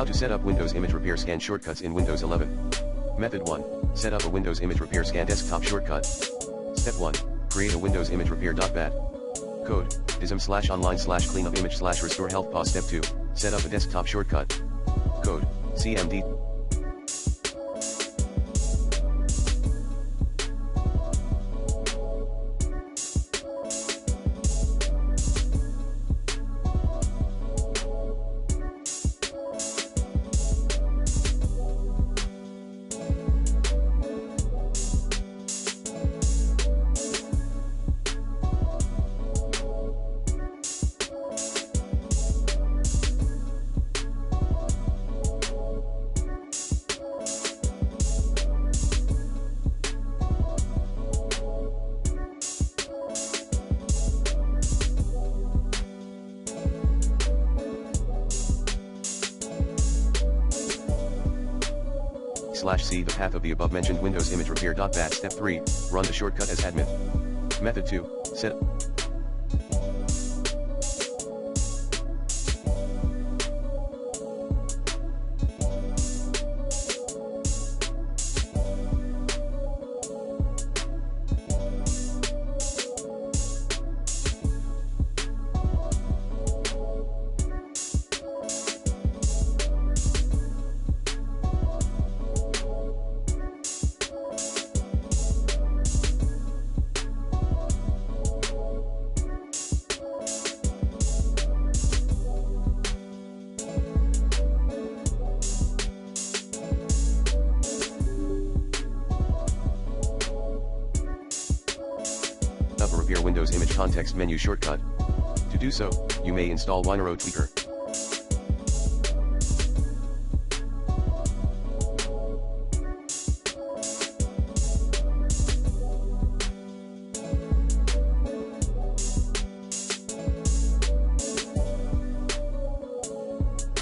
How to set up Windows Image Repair Scan shortcuts in Windows 11. Method 1. Set up a Windows Image Repair Scan desktop shortcut. Step 1. Create a Windows Image Repair.bat. Code, dism/online/cleanup image/restore health pause. Step 2. Set up a desktop shortcut. Code, cmd. /C the path of the above mentioned Windows Image Repair.bat. Step 3. Run the shortcut as admin. Method 2. Set up a Repair Windows Image context menu shortcut. To do so, you may install WinRAR Tweaker.